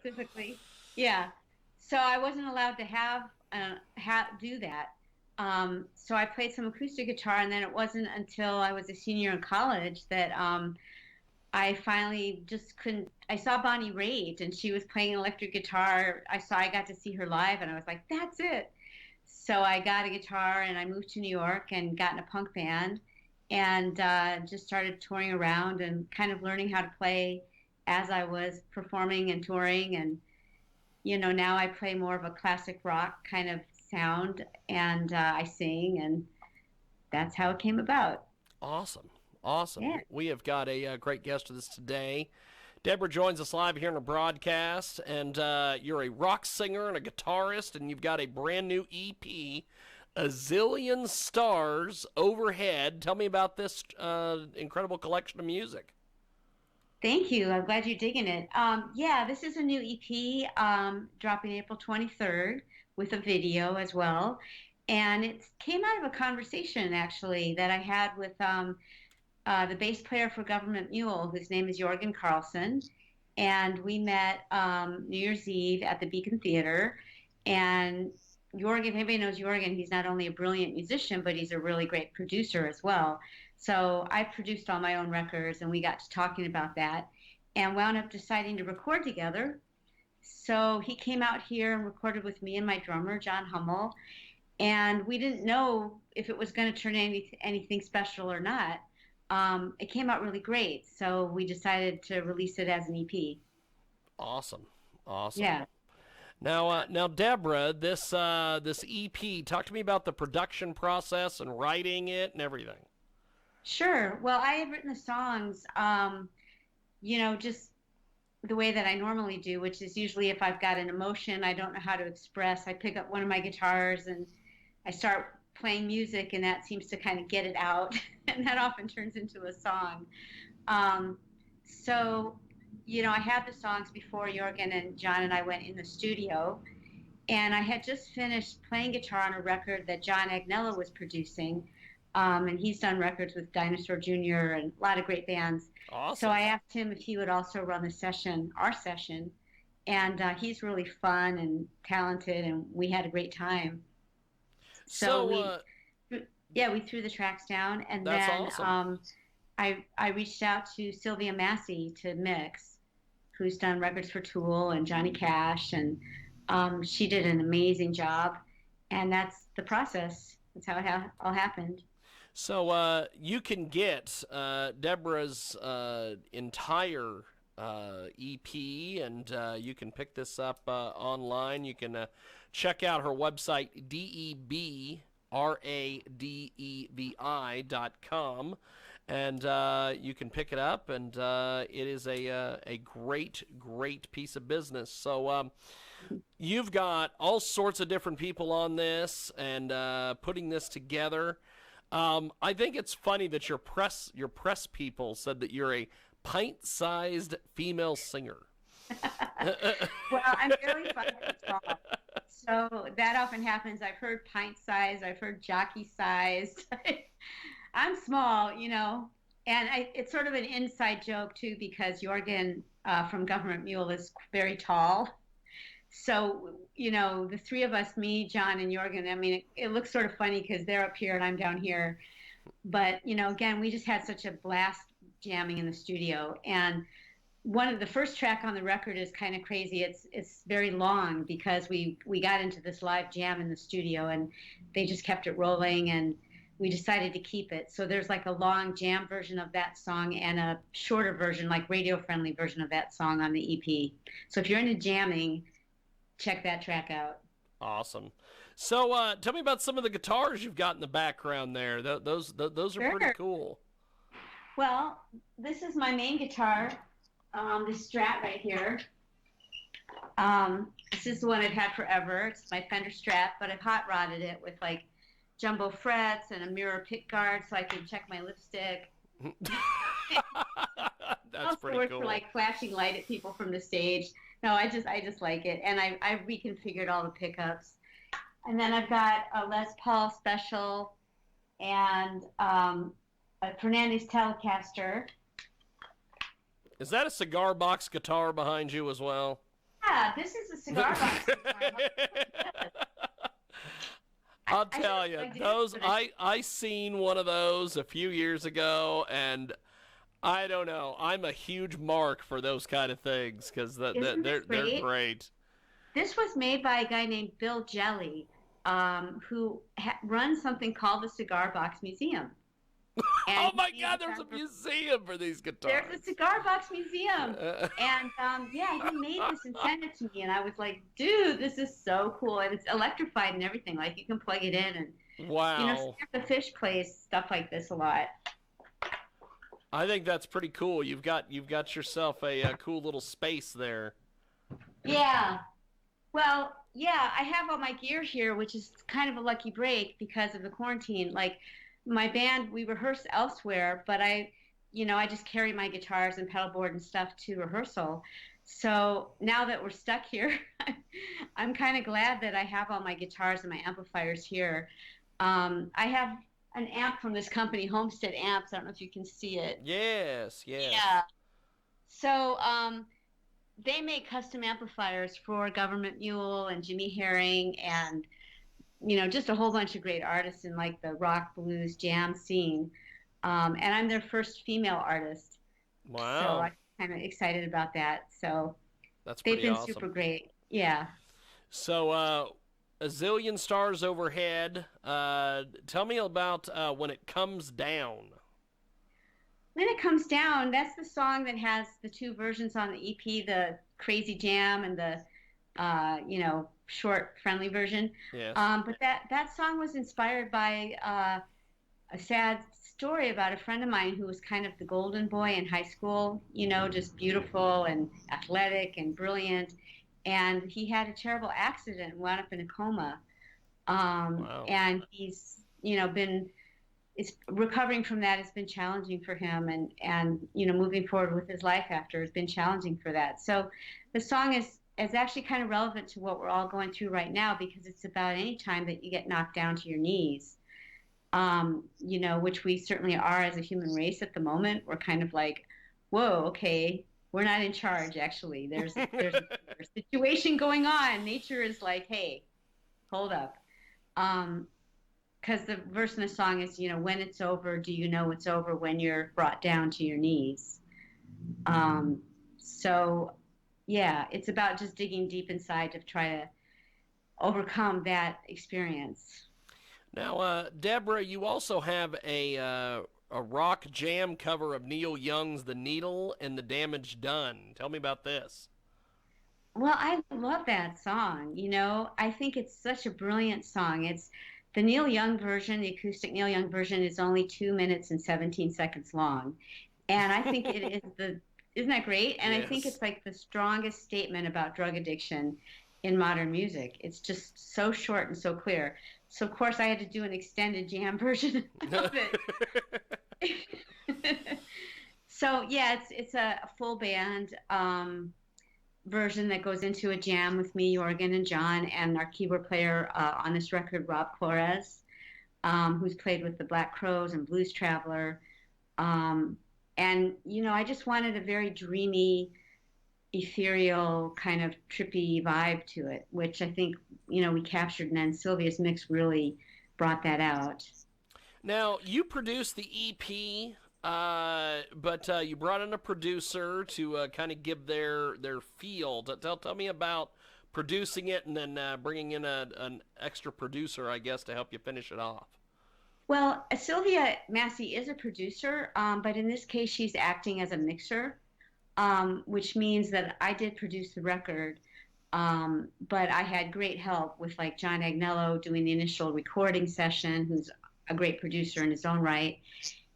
cool. specifically. Yeah. So I wasn't allowed to do that. So I played some acoustic guitar, and then it wasn't until I was a senior in college that I finally just couldn't. I saw Bonnie Raitt, and she was playing electric guitar. I got to see her live, and I was like, that's it. So I got a guitar, and I moved to New York and got in a punk band, and just started touring around and kind of learning how to play as I was performing and touring. And now I play more of a classic rock kind of sound, and I sing, and that's how it came about. Awesome. Awesome. Yeah. We have got a great guest with us today. Deborah joins us live here in a broadcast, and you're a rock singer and a guitarist, and you've got a brand new EP, A Zillion Stars Overhead. Tell me about this incredible collection of music. Thank you. I'm glad you're digging it. Yeah, this is a new EP dropping April 23rd with a video as well. And it came out of a conversation actually that I had with the bass player for Gov't Mule, whose name is Jorgen Carlsson. And we met New Year's Eve at the Beacon Theater. And Jorgen, if anybody knows Jorgen, he's not only a brilliant musician, but he's a really great producer as well. So I produced all my own records, and we got to talking about that and wound up deciding to record together. So he came out here and recorded with me and my drummer, John Hummel. And we didn't know if it was going to turn anything special or not. It came out really great, so we decided to release it as an EP. Awesome. Awesome. Yeah. Now, Deborah, this EP. Talk to me about the production process and writing it and everything. Sure. Well, I had written the songs, just the way that I normally do, which is usually if I've got an emotion I don't know how to express, I pick up one of my guitars and I start playing music, and that seems to kind of get it out, and that often turns into a song. So, I had the songs before Jorgen and John and I went in the studio, and I had just finished playing guitar on a record that John Agnello was producing, and he's done records with Dinosaur Jr. and a lot of great bands. Awesome. So I asked him if he would also run our session, and he's really fun and talented, and we had a great time. So we threw the tracks down, and that's then awesome. I reached out to Sylvia Massy to mix, who's done records for Tool and Johnny Cash, and she did an amazing job, and that's the process. That's how it all happened. So you can get Deborah's entire EP, and you can pick this up online. You can check out her website, debradevi.com, and you can pick it up, and it is a great piece of business. So you've got all sorts of different people on this and putting this together. I think it's funny that your press people said that you're a pint-sized female singer. Well, I'm fairly 5 feet tall, so that often happens. I've heard pint-sized, I've heard jockey-sized. I'm small, and it's sort of an inside joke too, because Jorgen from Gov't Mule is very tall. So, the three of us, me, John, and Jorgen, I mean, it looks sort of funny because they're up here and I'm down here. But, again, we just had such a blast jamming in the studio. And one of the first track on the record is kind of crazy. It's very long because we got into this live jam in the studio, and they just kept it rolling, and we decided to keep it. So there's like a long jam version of that song and a shorter version, like radio-friendly version of that song on the EP. So if you're into jamming, check that track out. Awesome. So tell me about some of the guitars you've got in the background there. Those are Sure. pretty cool. Well, this is my main guitar, this Strat right here. This is the one I've had forever. It's my Fender Strat, but I've hot rodded it with like jumbo frets and a mirror pick guard so I can check my lipstick. That's pretty work cool. for like flashing light at people from the stage. No, I just like it, and I reconfigured all the pickups. And then I've got a Les Paul Special and a Fernandez Telecaster. Is that a cigar box guitar behind you as well? Yeah, this is a cigar box. I'll tell you, I seen one of those a few years ago, and I don't know. I'm a huge mark for those kind of things because they're great. This was made by a guy named Bill Jelly, who runs something called the Cigar Box Museum. Oh my God, there's a museum for these guitars. There's a cigar box museum. And yeah, he made this and sent it to me. And I was like, dude, this is so cool. And it's electrified and everything. Like you can plug it in. And, wow. You know, the Fish plays stuff like this a lot. I think that's pretty cool. You've got yourself a cool little space there. Yeah. Well, yeah, I have all my gear here, which is kind of a lucky break because of the quarantine. Like, my band, we rehearse elsewhere, but I just carry my guitars and pedal board and stuff to rehearsal. So now that we're stuck here, I'm kind of glad that I have all my guitars and my amplifiers here. I have an amp from this company, Homestead Amps. I don't know if you can see it. Yes. Yeah. So they make custom amplifiers for Gov't Mule and Jimmy Herring and just a whole bunch of great artists in like the rock, blues, jam scene. And I'm their first female artist. Wow. So I'm kind of excited about that. So that's they've been awesome. Super great. Yeah. So a Zillion Stars Overhead. Tell me about When It Comes Down. When It Comes Down, that's the song that has the two versions on the EP, the Crazy Jam and the, short, friendly version. Yes. But that song was inspired by a sad story about a friend of mine who was kind of the golden boy in high school, just beautiful and athletic and brilliant. And he had a terrible accident and wound up in a coma. Wow. And he's, recovering from that has been challenging for him. And moving forward with his life after has been challenging for that. So the song is actually kind of relevant to what we're all going through right now because it's about any time that you get knocked down to your knees, which we certainly are as a human race at the moment. We're kind of like, whoa, okay, we're not in charge, actually. There's a situation going on. Nature is like, hey, hold up. Because the verse in the song is, when it's over, do you know it's over when you're brought down to your knees? So yeah, it's about just digging deep inside to try to overcome that experience. Now, Debra, you also have a rock jam cover of Neil Young's The Needle and the Damage Done. Tell me about this. Well, I love that song. I think it's such a brilliant song. It's the Neil Young version, the acoustic Neil Young version is only 2 minutes and 17 seconds long. And I think it is isn't that great? And yes. I think it's like the strongest statement about drug addiction in modern music. It's just so short and so clear. So, of course, I had to do an extended jam version of it. So, yeah, it's a full band version that goes into a jam with me, Jorgen, and John, and our keyboard player on this record, Rob Flores, who's played with the Black Crowes and Blues Traveler. And, I just wanted a very dreamy, ethereal, kind of trippy vibe to it, which I think, we captured. And then Sylvia's mix really brought that out. Now, you produced the EP, but you brought in a producer to kind of give their feel. Tell me about producing it and then bringing in an extra producer, I guess, to help you finish it off. Well, Sylvia Massy is a producer, but in this case, she's acting as a mixer, which means that I did produce the record, but I had great help with like John Agnello doing the initial recording session, who's a great producer in his own right,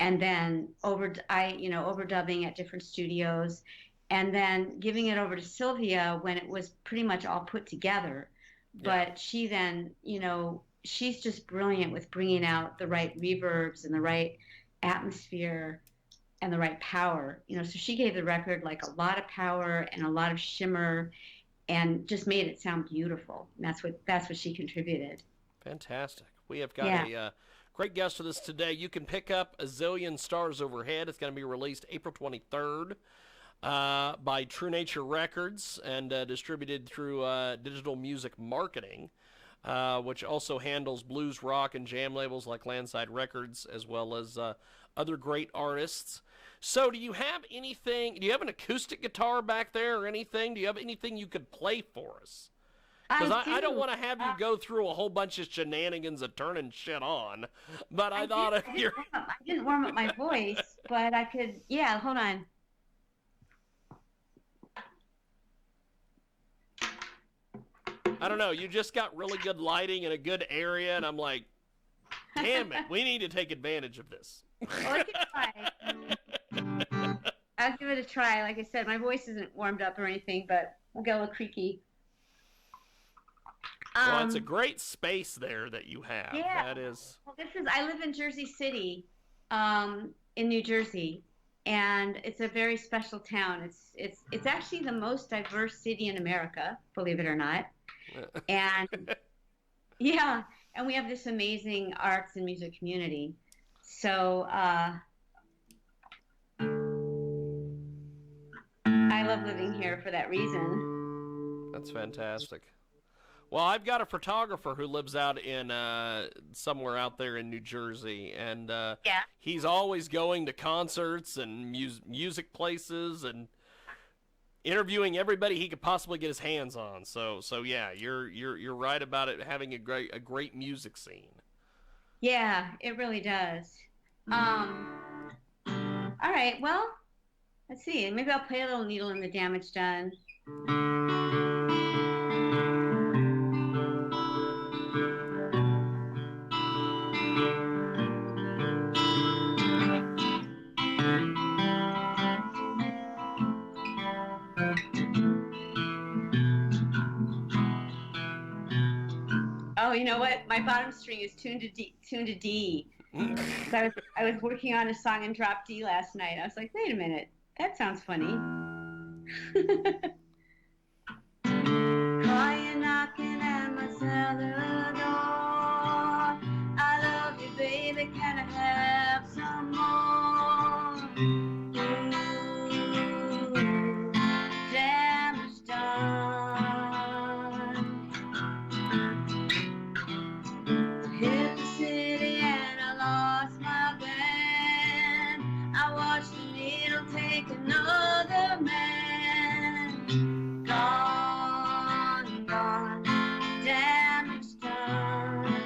and then overdubbing at different studios, and then giving it over to Sylvia when it was pretty much all put together. Yeah. But she then, she's just brilliant with bringing out the right reverbs and the right atmosphere and the right power, so she gave the record like a lot of power and a lot of shimmer and just made it sound beautiful. And that's what she contributed. Fantastic. We have got a great guest with us today. You can pick up a Zillion Stars Overhead. It's going to be released April 23rd. by True Nature Records and distributed through Digital Music Marketing, which also handles blues, rock, and jam labels like Landside Records, as well as other great artists. So do you have anything, do you have an acoustic guitar back there or anything? Do you have anything you could play for us? Because I don't want to have you go through a whole bunch of shenanigans of turning shit on, but I thought if you're... I didn't warm up my voice, but I could, yeah, hold on. I don't know, you just got really good lighting in a good area, and I'm like, damn it, we need to take advantage of this. Well, I can try. I'll give it a try. Like I said, my voice isn't warmed up or anything, but we'll get a little creaky. Well, it's a great space there that you have. Yeah. That is. Well, I live in Jersey City, in New Jersey, and it's a very special town. It's actually the most diverse city in America, believe it or not. And yeah, and we have this amazing arts and music community. So I love living here for that reason. That's fantastic. Well, I've got a photographer who lives out in somewhere out there in New Jersey, and yeah, he's always going to concerts and music places and interviewing everybody he could possibly get his hands on. So yeah, you're right about it having a great music scene. Yeah, it really does. All right, well, let's see. Maybe I'll play a little Needle in the Damage Done. Oh, you know what? My bottom string is tuned to D. So I was working on a song in drop D last night. I was like, wait a minute, that sounds funny. Crying, knocking at my cellar door. I love you, baby. Can I have some more? Ooh, damage done. Hit the city and I lost my band. I watched the needle take another man. Gone, gone, damage done.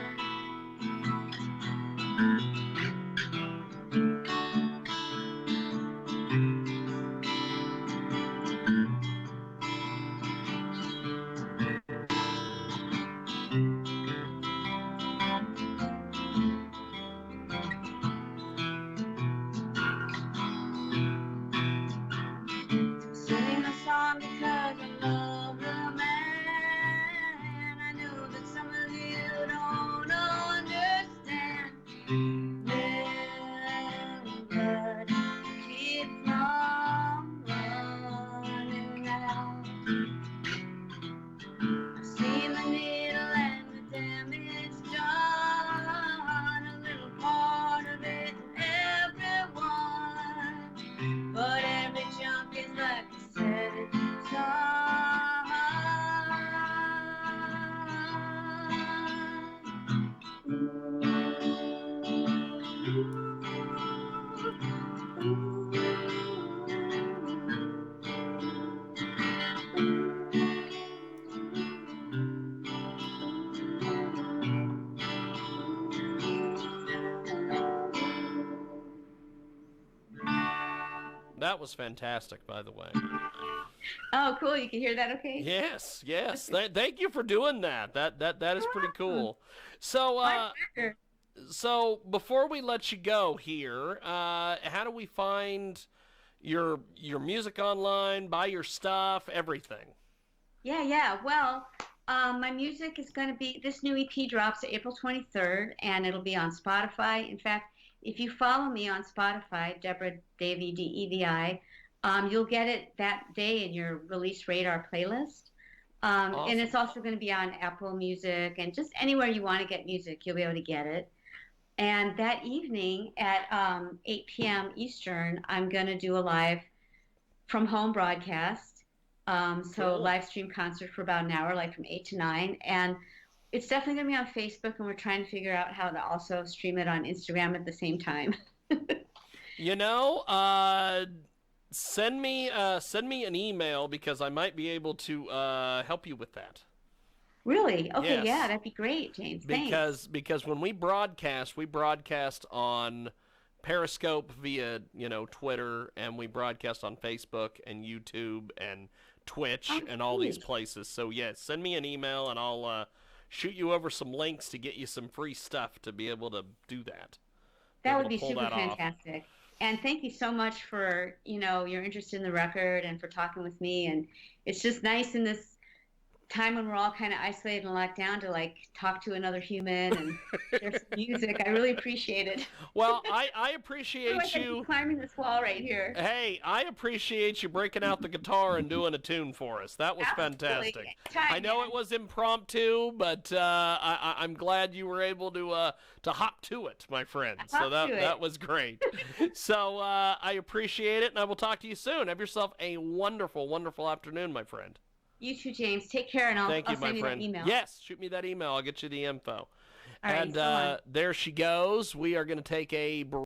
Sing a song because I love the man. I know that some of you don't understand. But keep from running out. I've seen the needle and the damage done. A little part of it in everyone. But every junk is like a set That was fantastic, by the way. Oh, cool. You can hear that okay? Yes. Thank you for doing that. That is pretty cool. So, so before we let you go here, how do we find your music online, buy your stuff, everything? Yeah. Well, my music is going to be, this new EP drops April 23rd, and it'll be on Spotify. In fact, if you follow me on Spotify, Debra Devi, Devi, you'll get it that day in your release radar playlist. Awesome. And it's also going to be on Apple Music and just anywhere you want to get music, you'll be able to get it. And that evening at 8 p.m. Eastern, I'm going to do a live from home broadcast. So Cool. live stream concert for about an hour, like from 8 to 9. And it's definitely going to be on Facebook, and we're trying to figure out how to also stream it on Instagram at the same time. You know, send me an email because I might be able to help you with that. Really? Okay, Yes. yeah, that'd be great, James. Thanks. Because when we broadcast on Periscope via, Twitter, and we broadcast on Facebook and YouTube and Twitch Oh, and all these great. places. So yes, send me an email and I'll shoot you over some links to get you some free stuff to be able to do that. Be That able would to be pull super that off. fantastic. And thank you so much for, your interest in the record and for talking with me. And it's just nice in this time when we're all kind of isolated and locked down to like talk to another human and share some music. I really appreciate it. Well, I I feel appreciate like I keep you. climbing this wall right here. Hey, I appreciate you breaking out the guitar and doing a tune for us. That was Absolutely. fantastic. Anytime, I know man. it was impromptu, but I'm glad you were able to hop to it, my friend. So Hop to that it. was great. So I appreciate it, and I will talk to you soon. Have yourself a wonderful, wonderful afternoon, my friend. You too, James. Take care, and Thank I'll you, my send you friend. that email. Yes, shoot me that email. I'll get you the info. All right, And so long. there she goes. We are going to take a